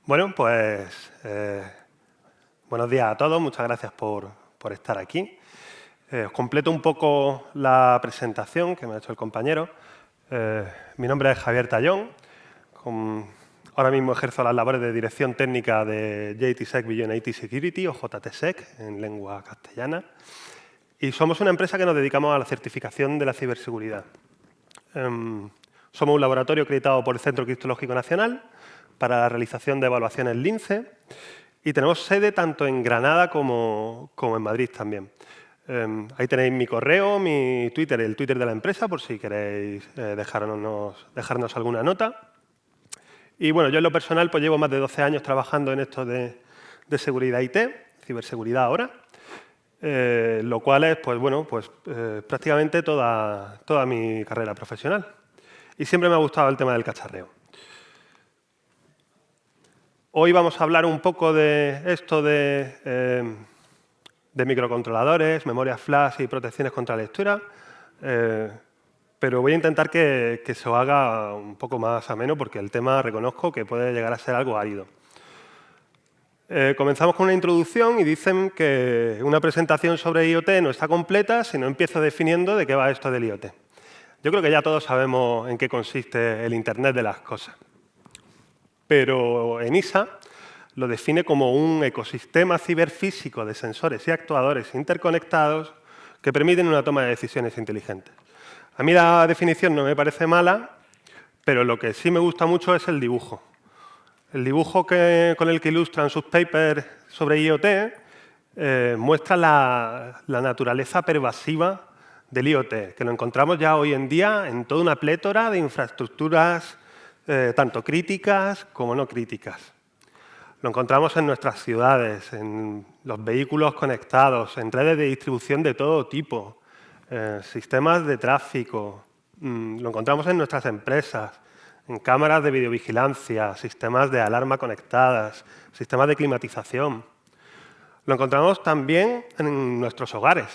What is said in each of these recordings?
Bueno, pues buenos días a todos. Muchas gracias por estar aquí. Os completo un poco la presentación que me ha hecho el compañero. Mi nombre es Javier Tallón. Ahora mismo ejerzo las labores de dirección técnica de JTSec Beyond IT Security, o JTSec, en lengua castellana. Y somos una empresa que nos dedicamos a la certificación de la ciberseguridad. Somos un laboratorio acreditado por el Centro Criptológico Nacional para la realización de evaluaciones Lince y tenemos sede tanto en Granada como en Madrid también. Ahí tenéis mi correo, mi Twitter, el Twitter de la empresa, por si queréis dejarnos alguna nota. Y bueno, yo en lo personal pues llevo más de 12 años trabajando en esto de seguridad IT, ciberseguridad ahora, lo cual es prácticamente toda mi carrera profesional. Y siempre me ha gustado el tema del cacharreo. Hoy vamos a hablar un poco de esto de microcontroladores, memorias flash y protecciones contra lectura, pero voy a intentar que se os haga un poco más ameno porque el tema reconozco que puede llegar a ser algo árido. Comenzamos con una introducción y dicen que una presentación sobre IoT no está completa si no empiezo definiendo de qué va esto del IoT. Yo creo que ya todos sabemos en qué consiste el Internet de las cosas. Pero ENISA lo define como un ecosistema ciberfísico de sensores y actuadores interconectados que permiten una toma de decisiones inteligentes. A mí la definición no me parece mala, pero lo que sí me gusta mucho es el dibujo. El dibujo con el que ilustran sus papers sobre IoT muestra la naturaleza pervasiva del IoT, que lo encontramos ya hoy en día en toda una plétora de infraestructuras tanto críticas como no críticas. Lo encontramos en nuestras ciudades, en los vehículos conectados, en redes de distribución de todo tipo, sistemas de tráfico. Lo encontramos en nuestras empresas, en cámaras de videovigilancia, sistemas de alarma conectadas, sistemas de climatización. Lo encontramos también en nuestros hogares,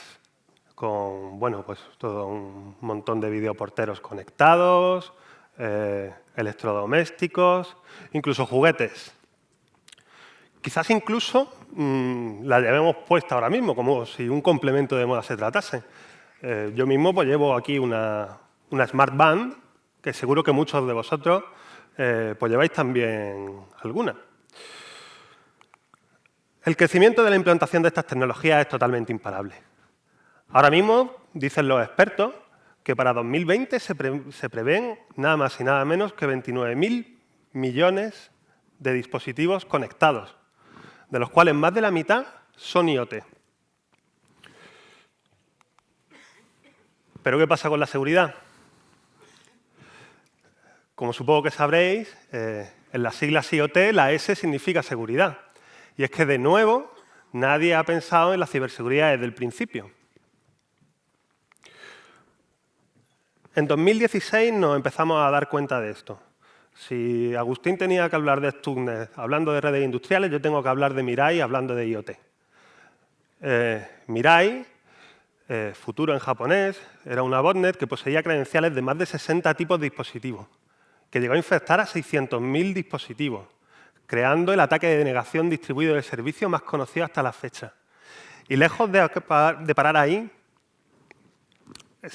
con todo un montón de videoporteros conectados, electrodomésticos, incluso juguetes. Quizás incluso la llevemos puesta ahora mismo, como si un complemento de moda se tratase. Yo mismo pues, llevo aquí una Smart Band, que seguro que muchos de vosotros pues lleváis también alguna. El crecimiento de la implantación de estas tecnologías es totalmente imparable. Ahora mismo, dicen los expertos, que para 2020 se prevén nada más y nada menos que 29.000 millones de dispositivos conectados, de los cuales más de la mitad son IoT. ¿Pero qué pasa con la seguridad? Como supongo que sabréis, en las siglas IoT la S significa seguridad. Y es que, de nuevo, nadie ha pensado en la ciberseguridad desde el principio. En 2016 nos empezamos a dar cuenta de esto. Si Agustín tenía que hablar de Stuxnet hablando de redes industriales, yo tengo que hablar de Mirai hablando de IoT. Mirai, futuro en japonés, era una botnet que poseía credenciales de más de 60 tipos de dispositivos, que llegó a infectar a 600.000 dispositivos, creando el ataque de denegación distribuido de servicio más conocido hasta la fecha. Y lejos de parar ahí,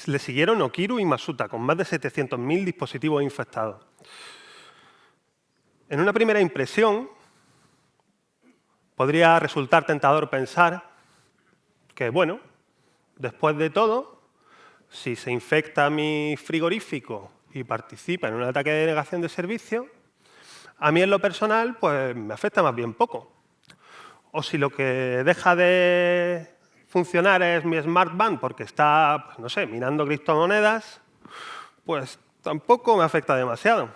le siguieron Okiru y Masuta, con más de 700.000 dispositivos infectados. En una primera impresión, podría resultar tentador pensar que, bueno, después de todo, si se infecta mi frigorífico y participa en un ataque de denegación de servicio, a mí en lo personal pues me afecta más bien poco. O si lo que deja de funcionar es mi Smart Band porque está, pues, no sé, minando criptomonedas, pues tampoco me afecta demasiado.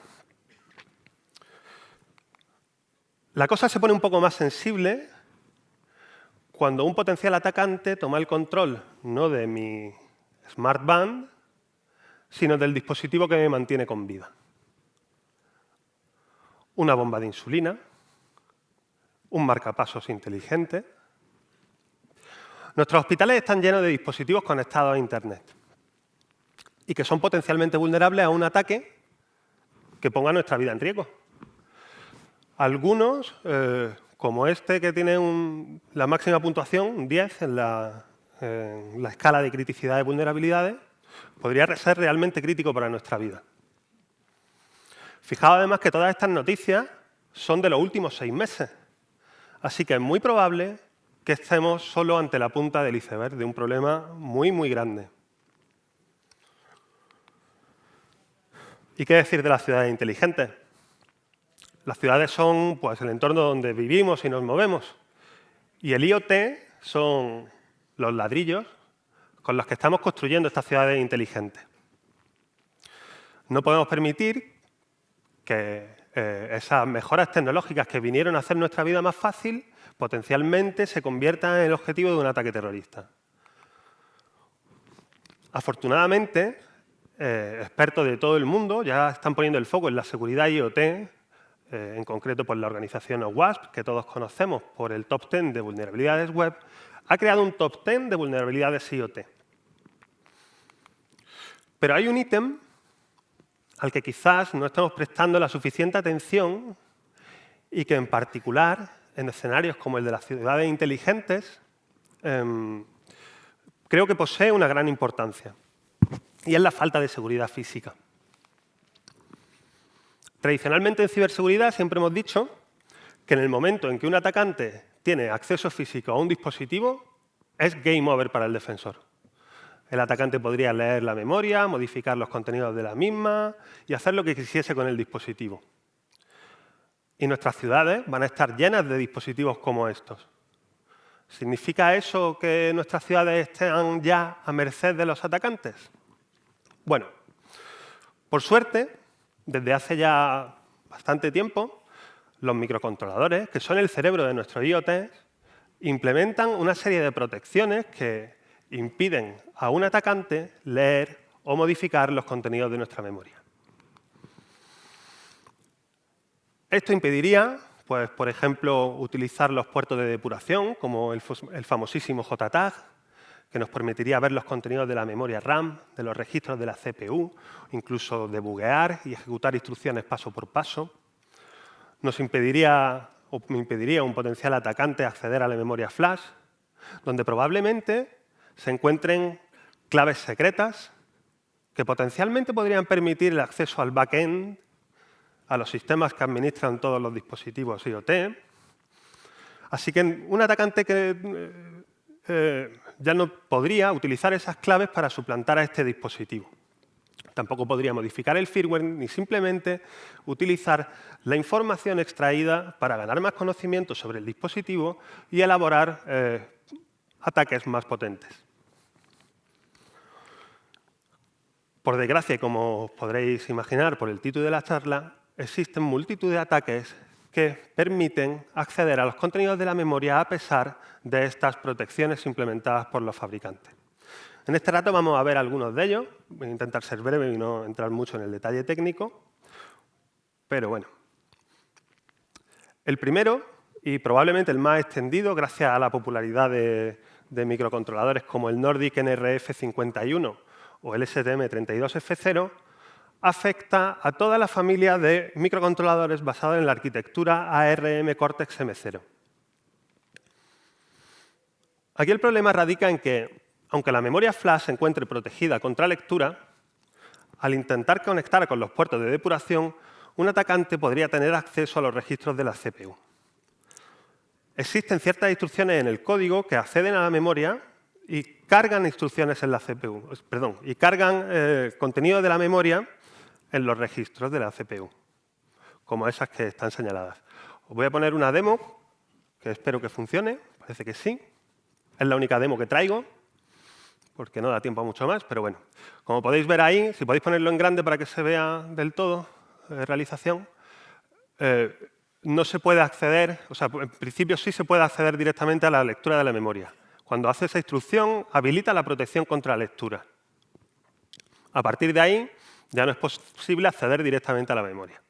La cosa se pone un poco más sensible cuando un potencial atacante toma el control no de mi Smart Band, sino del dispositivo que me mantiene con vida. Una bomba de insulina, un marcapasos inteligente. Nuestros hospitales están llenos de dispositivos conectados a Internet. y que son potencialmente vulnerables a un ataque que ponga nuestra vida en riesgo. Algunos, como este que tiene la máxima puntuación, un 10 en la escala de criticidad de vulnerabilidades, podría ser realmente crítico para nuestra vida. Fijaos además que todas estas noticias son de los últimos 6 meses, así que es muy probable que estemos solo ante la punta del iceberg de un problema muy, muy grande. ¿Y qué decir de las ciudades inteligentes? Las ciudades son pues, el entorno donde vivimos y nos movemos. Y el IoT son los ladrillos con los que estamos construyendo estas ciudades inteligentes. No podemos permitir que esas mejoras tecnológicas que vinieron a hacer nuestra vida más fácil potencialmente se conviertan en el objetivo de un ataque terrorista. Afortunadamente, expertos de todo el mundo ya están poniendo el foco en la seguridad IoT, en concreto por la organización OWASP, que todos conocemos por el Top 10 de vulnerabilidades web, ha creado un Top 10 de vulnerabilidades IoT. Pero hay un ítem al que quizás no estamos prestando la suficiente atención y que en particular en escenarios como el de las ciudades inteligentes creo que posee una gran importancia, y es la falta de seguridad física. Tradicionalmente en ciberseguridad siempre hemos dicho que en el momento en que un atacante tiene acceso físico a un dispositivo, es game over para el defensor. El atacante podría leer la memoria, modificar los contenidos de la misma y hacer lo que quisiese con el dispositivo. Y nuestras ciudades van a estar llenas de dispositivos como estos. ¿Significa eso que nuestras ciudades estén ya a merced de los atacantes? Bueno, por suerte, desde hace ya bastante tiempo, los microcontroladores, que son el cerebro de nuestros IoT, implementan una serie de protecciones que impiden a un atacante leer o modificar los contenidos de nuestra memoria. Esto impediría, pues, por ejemplo, utilizar los puertos de depuración, como el famosísimo JTAG, que nos permitiría ver los contenidos de la memoria RAM, de los registros de la CPU, incluso debuguear y ejecutar instrucciones paso por paso. Nos impediría o me impediría un potencial atacante acceder a la memoria flash, donde probablemente se encuentren claves secretas que potencialmente podrían permitir el acceso al backend, a los sistemas que administran todos los dispositivos IoT. Así que un atacante que ya no podría utilizar esas claves para suplantar a este dispositivo. Tampoco podría modificar el firmware ni simplemente utilizar la información extraída para ganar más conocimiento sobre el dispositivo y elaborar ataques más potentes. Por desgracia, como os podréis imaginar por el título de la charla, existen multitud de ataques que permiten acceder a los contenidos de la memoria a pesar de estas protecciones implementadas por los fabricantes. En este rato vamos a ver algunos de ellos. Voy a intentar ser breve y no entrar mucho en el detalle técnico, pero bueno. El primero, y probablemente el más extendido gracias a la popularidad de microcontroladores como el Nordic NRF51 o el STM32F0, afecta a toda la familia de microcontroladores basados en la arquitectura ARM Cortex-M0. Aquí el problema radica en que, aunque la memoria flash se encuentre protegida contra lectura, al intentar conectar con los puertos de depuración, un atacante podría tener acceso a los registros de la CPU. Existen ciertas instrucciones en el código que acceden a la memoria y cargan instrucciones en la CPU, y cargan contenido de la memoria en los registros de la CPU, como esas que están señaladas. Os voy a poner una demo que espero que funcione, parece que sí. Es la única demo que traigo, porque no da tiempo a mucho más, pero bueno. Como podéis ver ahí, si podéis ponerlo en grande para que se vea del todo, realización, no se puede acceder, o sea, en principio sí se puede acceder directamente a la lectura de la memoria. Cuando hace esa instrucción, habilita la protección contra la lectura. A partir de ahí, ya no es posible acceder directamente a la memoria.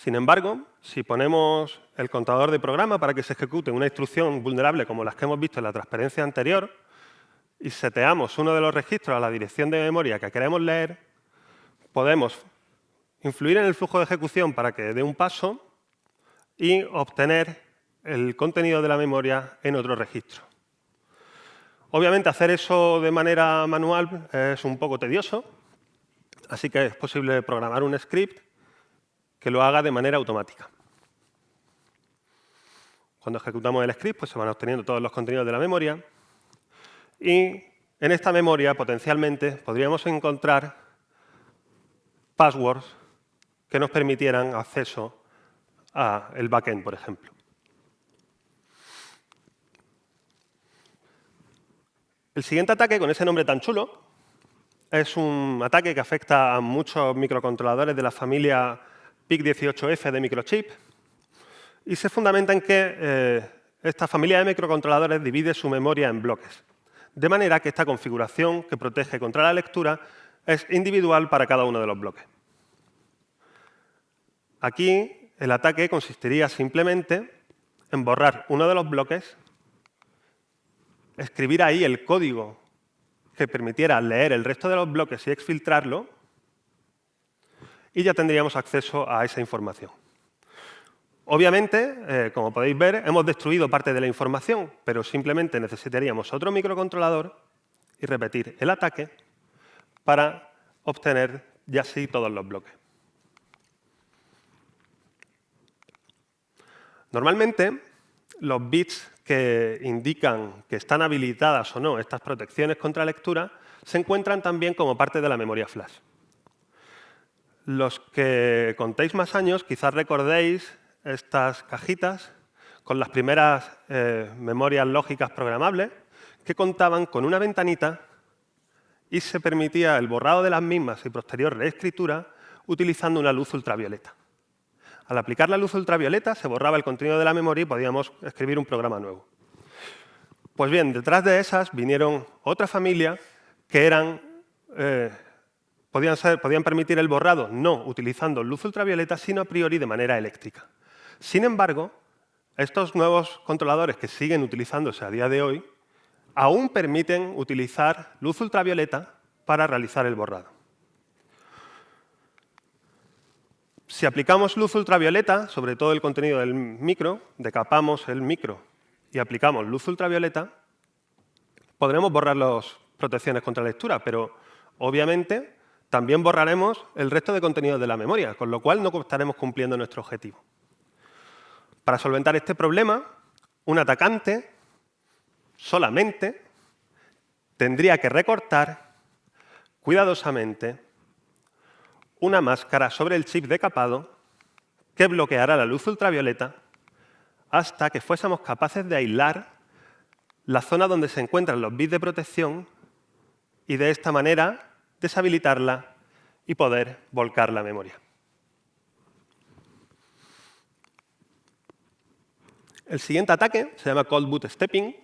Sin embargo, si ponemos el contador de programa para que se ejecute una instrucción vulnerable como las que hemos visto en la transparencia anterior y seteamos uno de los registros a la dirección de memoria que queremos leer, podemos influir en el flujo de ejecución para que dé un paso y obtener el contenido de la memoria en otro registro. Obviamente, hacer eso de manera manual es un poco tedioso, así que es posible programar un script que lo haga de manera automática. Cuando ejecutamos el script, pues se van obteniendo todos los contenidos de la memoria y en esta memoria, potencialmente, podríamos encontrar passwords que nos permitieran acceso al backend, por ejemplo. El siguiente ataque, con ese nombre tan chulo, es un ataque que afecta a muchos microcontroladores de la familia PIC18F de microchip y se fundamenta en que esta familia de microcontroladores divide su memoria en bloques, de manera que esta configuración que protege contra la lectura es individual para cada uno de los bloques. Aquí el ataque consistiría simplemente en borrar uno de los bloques, escribir ahí el código que permitiera leer el resto de los bloques y exfiltrarlo, y ya tendríamos acceso a esa información. Obviamente, como podéis ver, hemos destruido parte de la información, pero simplemente necesitaríamos otro microcontrolador y repetir el ataque para obtener ya sí todos los bloques. Normalmente, los bits que indican que están habilitadas o no estas protecciones contra lectura se encuentran también como parte de la memoria flash. Los que contéis más años quizás recordéis estas cajitas con las primeras memorias lógicas programables que contaban con una ventanita y se permitía el borrado de las mismas y posterior reescritura utilizando una luz ultravioleta. Al aplicar la luz ultravioleta se borraba el contenido de la memoria y podíamos escribir un programa nuevo. Pues bien, detrás de esas vinieron otra familia que podían permitir el borrado no utilizando luz ultravioleta, sino a priori de manera eléctrica. Sin embargo, estos nuevos controladores que siguen utilizándose a día de hoy aún permiten utilizar luz ultravioleta para realizar el borrado. Si aplicamos luz ultravioleta sobre todo el contenido del micro, decapamos el micro y aplicamos luz ultravioleta, podremos borrar las protecciones contra lectura, pero obviamente también borraremos el resto de contenido de la memoria, con lo cual no estaremos cumpliendo nuestro objetivo. Para solventar este problema, un atacante solamente tendría que recortar cuidadosamente una máscara sobre el chip decapado que bloqueará la luz ultravioleta hasta que fuésemos capaces de aislar la zona donde se encuentran los bits de protección y de esta manera deshabilitarla y poder volcar la memoria. El siguiente ataque se llama Cold Bootstrapping.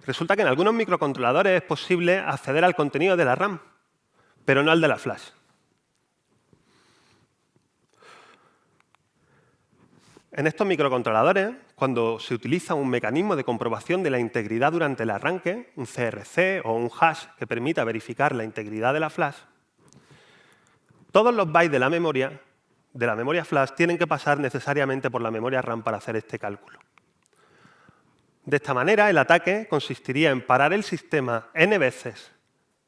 Resulta que en algunos microcontroladores es posible acceder al contenido de la RAM, pero no al de la flash. En estos microcontroladores, cuando se utiliza un mecanismo de comprobación de la integridad durante el arranque, un CRC o un hash que permita verificar la integridad de la flash, todos los bytes de la memoria flash tienen que pasar necesariamente por la memoria RAM para hacer este cálculo. De esta manera, el ataque consistiría en parar el sistema n veces,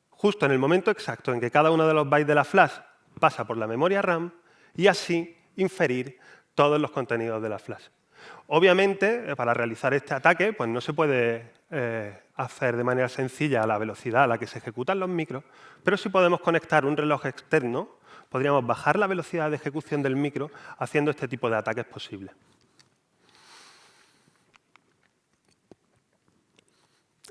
justo en el momento exacto en que cada uno de los bytes de la flash pasa por la memoria RAM, y así inferir todos los contenidos de la flash. Obviamente, para realizar este ataque, pues no se puede hacer de manera sencilla a la velocidad a la que se ejecutan los micros, pero si podemos conectar un reloj externo, podríamos bajar la velocidad de ejecución del micro haciendo este tipo de ataques posibles.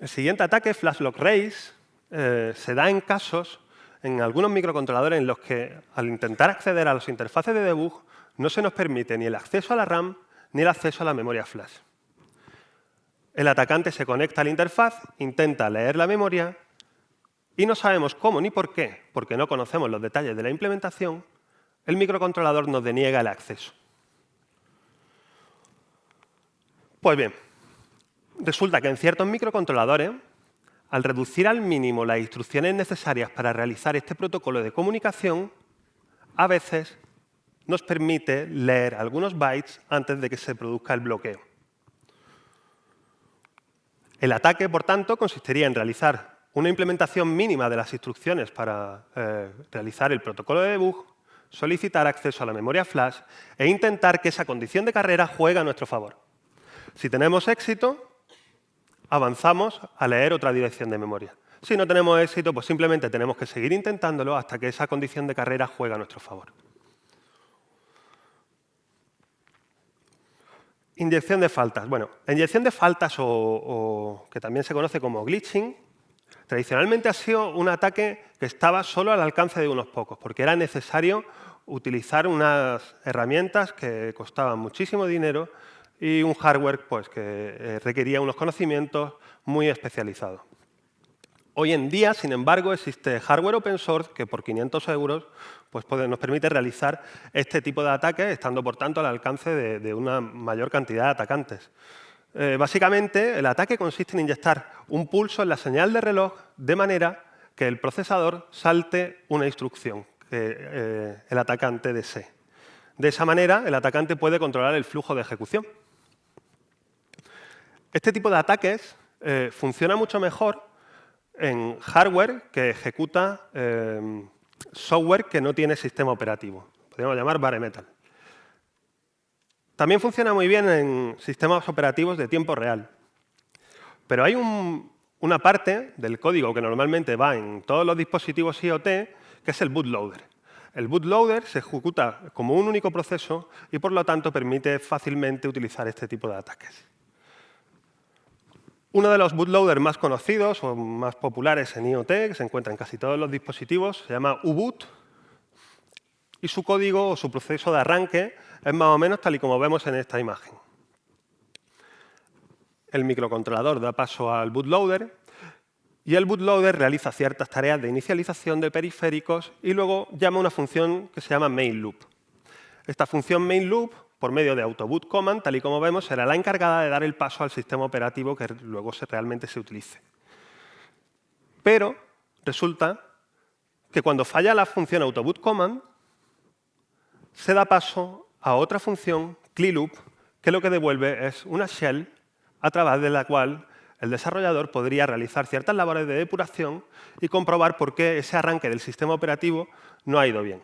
El siguiente ataque, Flash Lock Race, se da en casos, en algunos microcontroladores en los que, al intentar acceder a las interfaces de debug, no se nos permite ni el acceso a la RAM ni el acceso a la memoria flash. El atacante se conecta a la interfaz, intenta leer la memoria y no sabemos cómo ni por qué, porque no conocemos los detalles de la implementación, el microcontrolador nos deniega el acceso. Pues bien, resulta que en ciertos microcontroladores, al reducir al mínimo las instrucciones necesarias para realizar este protocolo de comunicación, a veces nos permite leer algunos bytes antes de que se produzca el bloqueo. El ataque, por tanto, consistiría en realizar una implementación mínima de las instrucciones para realizar el protocolo de debug, solicitar acceso a la memoria flash e intentar que esa condición de carrera juegue a nuestro favor. Si tenemos éxito, avanzamos a leer otra dirección de memoria. Si no tenemos éxito, pues simplemente tenemos que seguir intentándolo hasta que esa condición de carrera juegue a nuestro favor. Inyección de faltas. Bueno, la inyección de faltas, o que también se conoce como glitching, tradicionalmente ha sido un ataque que estaba solo al alcance de unos pocos, porque era necesario utilizar unas herramientas que costaban muchísimo dinero y un hardware pues, que requería unos conocimientos muy especializados. Hoy en día, sin embargo, existe hardware open source que por 500 euros pues, nos permite realizar este tipo de ataques, estando por tanto al alcance de una mayor cantidad de atacantes. Básicamente, el ataque consiste en inyectar un pulso en la señal de reloj de manera que el procesador salte una instrucción que el atacante desee. De esa manera, el atacante puede controlar el flujo de ejecución. Este tipo de ataques funciona mucho mejor en hardware que ejecuta software que no tiene sistema operativo. Podríamos llamar bare metal. También funciona muy bien en sistemas operativos de tiempo real. Pero hay una parte del código que normalmente va en todos los dispositivos IoT, que es el bootloader. El bootloader se ejecuta como un único proceso y, por lo tanto, permite fácilmente utilizar este tipo de ataques. Uno de los bootloaders más conocidos o más populares en IoT, que se encuentra en casi todos los dispositivos, se llama U-Boot, y su código o su proceso de arranque es más o menos tal y como vemos en esta imagen. El microcontrolador da paso al bootloader y el bootloader realiza ciertas tareas de inicialización de periféricos y luego llama una función que se llama main-loop. Esta función main-loop, por medio de autoboot command, tal y como vemos, será la encargada de dar el paso al sistema operativo que luego realmente se utilice. Pero resulta que cuando falla la función autoboot command, se da paso a otra función, clearloop, que lo que devuelve es una shell a través de la cual el desarrollador podría realizar ciertas labores de depuración y comprobar por qué ese arranque del sistema operativo no ha ido bien.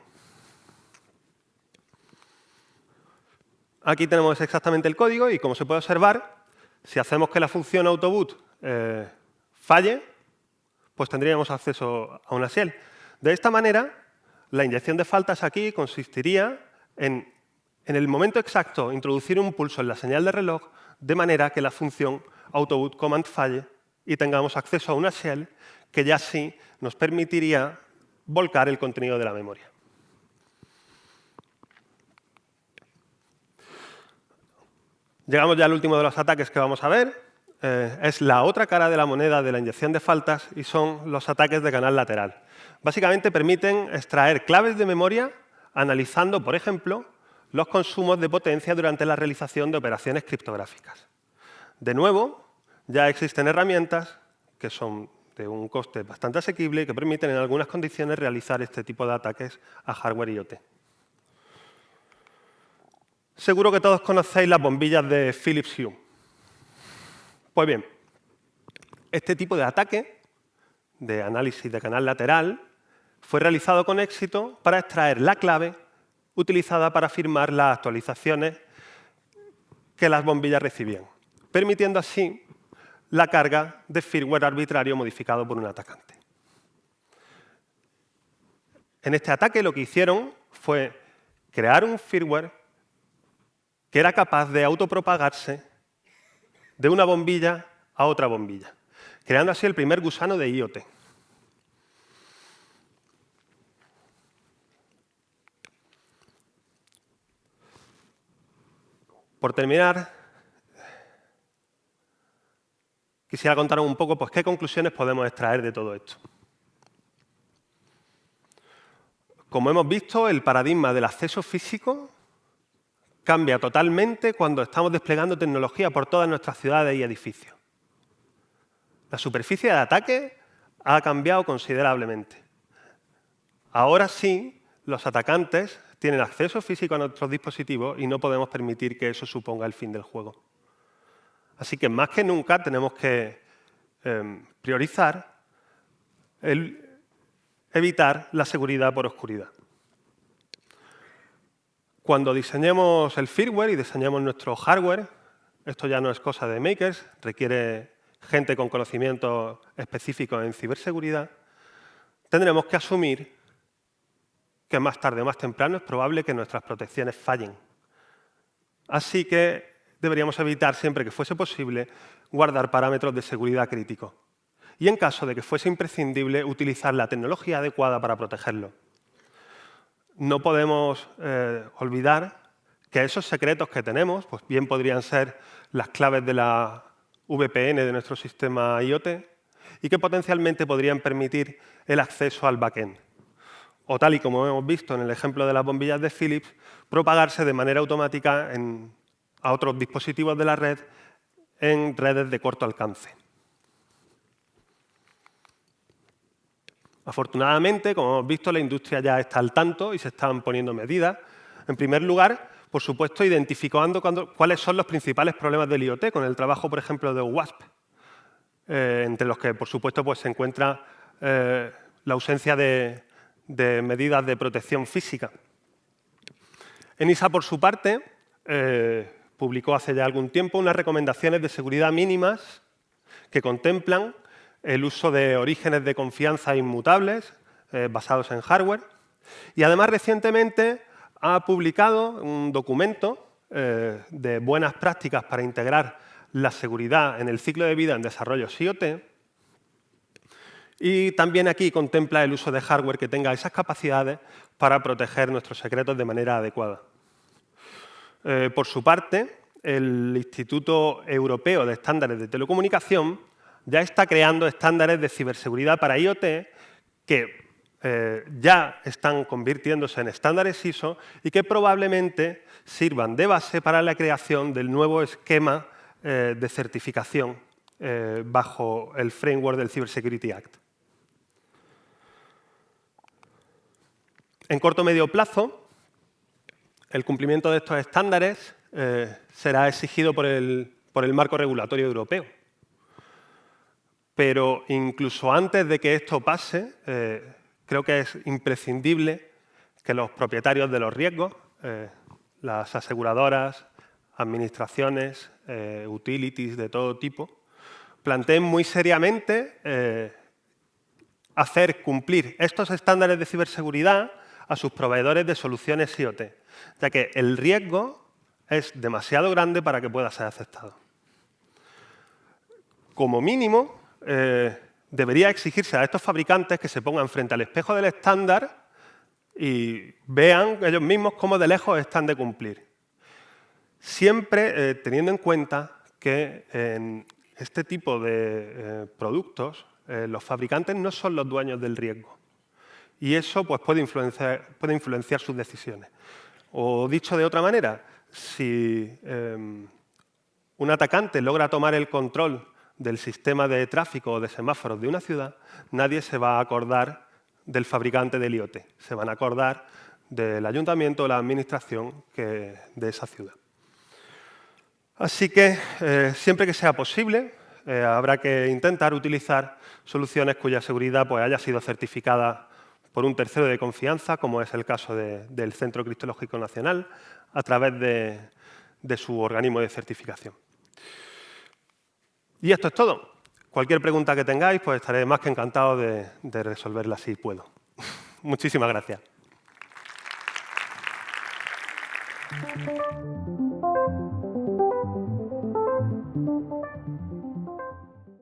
Aquí tenemos exactamente el código y, como se puede observar, si hacemos que la función autoboot falle, pues tendríamos acceso a una shell. De esta manera, la inyección de faltas aquí consistiría en el momento exacto, introducir un pulso en la señal de reloj de manera que la función autoboot command falle y tengamos acceso a una shell que ya sí nos permitiría volcar el contenido de la memoria. Llegamos ya al último de los ataques que vamos a ver. Es la otra cara de la moneda de la inyección de faltas y son los ataques de canal lateral. Básicamente permiten extraer claves de memoria analizando, por ejemplo, los consumos de potencia durante la realización de operaciones criptográficas. De nuevo, ya existen herramientas que son de un coste bastante asequible y que permiten en algunas condiciones realizar este tipo de ataques a hardware IoT. Seguro que todos conocéis las bombillas de Philips Hue. Pues bien, este tipo de ataque de análisis de canal lateral fue realizado con éxito para extraer la clave utilizada para firmar las actualizaciones que las bombillas recibían, permitiendo así la carga de firmware arbitrario modificado por un atacante. En este ataque lo que hicieron fue crear un firmware que era capaz de autopropagarse de una bombilla a otra bombilla, creando así el primer gusano de IoT. Por terminar, quisiera contaros un poco pues, qué conclusiones podemos extraer de todo esto. Como hemos visto, el paradigma del acceso físico cambia totalmente cuando estamos desplegando tecnología por todas nuestras ciudades y edificios. La superficie de ataque ha cambiado considerablemente. Ahora sí, los atacantes tienen acceso físico a nuestros dispositivos y no podemos permitir que eso suponga el fin del juego. Así que más que nunca tenemos que priorizar evitar la seguridad por oscuridad. Cuando diseñemos el firmware y diseñemos nuestro hardware, esto ya no es cosa de makers, requiere gente con conocimientos específicos en ciberseguridad, tendremos que asumir que más tarde o más temprano es probable que nuestras protecciones fallen. Así que deberíamos evitar, siempre que fuese posible, guardar parámetros de seguridad críticos. Y en caso de que fuese imprescindible, utilizar la tecnología adecuada para protegerlo. No podemos olvidar que esos secretos que tenemos, pues bien podrían ser las claves de la VPN de nuestro sistema IoT y que potencialmente podrían permitir el acceso al backend. O tal y como hemos visto en el ejemplo de las bombillas de Philips, propagarse de manera automática a otros dispositivos de la red en redes de corto alcance. Afortunadamente, como hemos visto, la industria ya está al tanto y se están poniendo medidas. En primer lugar, por supuesto, identificando cuáles son los principales problemas del IoT, con el trabajo, por ejemplo, de OWASP, entre los que, por supuesto, pues, se encuentra la ausencia de medidas de protección física. ENISA, por su parte, publicó hace ya algún tiempo unas recomendaciones de seguridad mínimas que contemplan el uso de orígenes de confianza inmutables basados en hardware. Y además, recientemente, ha publicado un documento de buenas prácticas para integrar la seguridad en el ciclo de vida en desarrollos IoT. Y también aquí contempla el uso de hardware que tenga esas capacidades para proteger nuestros secretos de manera adecuada. Por su parte, el Instituto Europeo de Estándares de Telecomunicación ya está creando estándares de ciberseguridad para IoT que ya están convirtiéndose en estándares ISO y que probablemente sirvan de base para la creación del nuevo esquema de certificación bajo el framework del Cybersecurity Act. En corto o medio plazo, el cumplimiento de estos estándares será exigido por el marco regulatorio europeo. Pero incluso antes de que esto pase, creo que es imprescindible que los propietarios de los riesgos, las aseguradoras, administraciones, utilities de todo tipo, planteen muy seriamente hacer cumplir estos estándares de ciberseguridad a sus proveedores de soluciones IoT, ya que el riesgo es demasiado grande para que pueda ser aceptado. Como mínimo, debería exigirse a estos fabricantes que se pongan frente al espejo del estándar y vean ellos mismos cómo de lejos están de cumplir. Siempre teniendo en cuenta que en este tipo de productos los fabricantes no son los dueños del riesgo. Y eso pues, puede influenciar sus decisiones. O dicho de otra manera, si un atacante logra tomar el control del sistema de tráfico o de semáforos de una ciudad, nadie se va a acordar del fabricante del IoT. Se van a acordar del ayuntamiento o la administración de esa ciudad. Así que, siempre que sea posible, habrá que intentar utilizar soluciones cuya seguridad pues, haya sido certificada por un tercero de confianza, como es el caso del Centro Criptológico Nacional, a través de su organismo de certificación. Y esto es todo. Cualquier pregunta que tengáis, pues estaré más que encantado de resolverla si puedo. Muchísimas gracias.